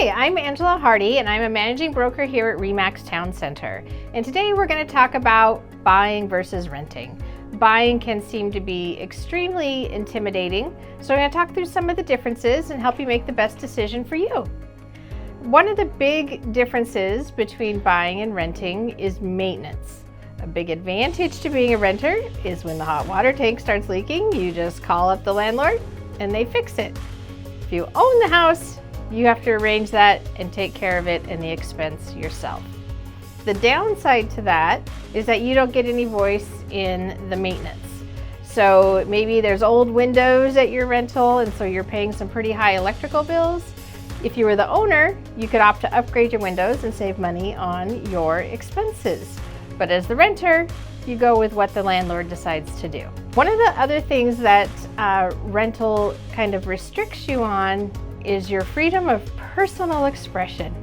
Hi, I'm Angela Hardy and I'm a managing broker here at RE/MAX Town Center. And today we're going to talk about buying versus renting. Buying can seem to be extremely intimidating, so I'm going to talk through some of the differences and help you make the best decision for you. One of the big differences between buying and renting is maintenance. A big advantage to being a renter is when the hot water tank starts leaking, you just call up the landlord and they fix it. If you own the house, you have to arrange that and take care of it and the expense yourself. The downside to that is that you don't get any voice in the maintenance. So maybe there's old windows at your rental and so you're paying some pretty high electrical bills. If you were the owner, you could opt to upgrade your windows and save money on your expenses. But as the renter, you go with what the landlord decides to do. One of the other things that rental kind of restricts you on is your freedom of personal expression.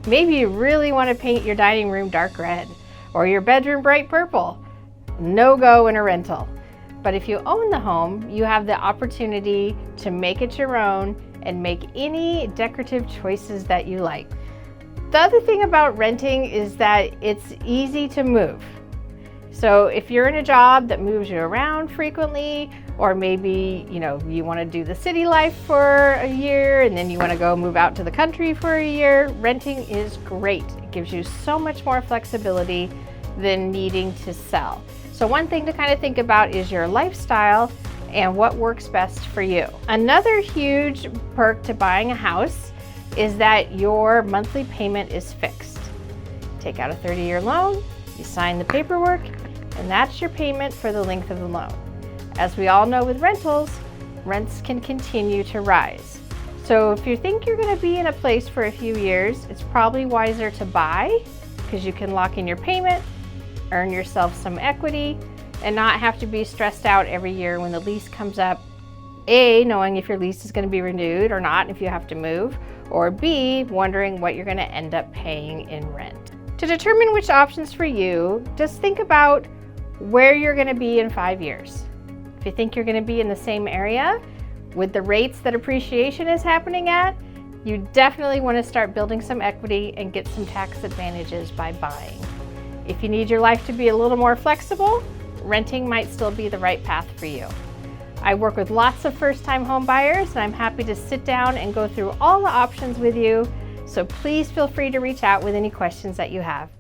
Maybe you really want to paint your dining room dark red or your bedroom bright purple. No go in a rental. But if you own the home, you have the opportunity to make it your own and make any decorative choices that you like. The other thing about renting is that it's easy to move. So if you're in a job that moves you around frequently, or maybe you want to do the city life for a year and then you want to go move out to the country for a year, renting is great. It gives you so much more flexibility than needing to sell. So one thing to kind of think about is your lifestyle and what works best for you. Another huge perk to buying a house is that your monthly payment is fixed. Take out a 30-year loan, you sign the paperwork, and that's your payment for the length of the loan. As we all know with rentals, rents can continue to rise. So if you think you're going to be in a place for a few years, it's probably wiser to buy because you can lock in your payment, earn yourself some equity, and not have to be stressed out every year when the lease comes up. A, knowing if your lease is going to be renewed or not, if you have to move, or B, wondering what you're going to end up paying in rent. To determine which options for you, just think about where you're going to be in 5 years. If you think you're going to be in the same area with the rates that appreciation is happening at, you definitely want to start building some equity and get some tax advantages by buying. If you need your life to be a little more flexible, renting might still be the right path for you. I work with lots of first-time home buyers and I'm happy to sit down and go through all the options with you. So please feel free to reach out with any questions that you have.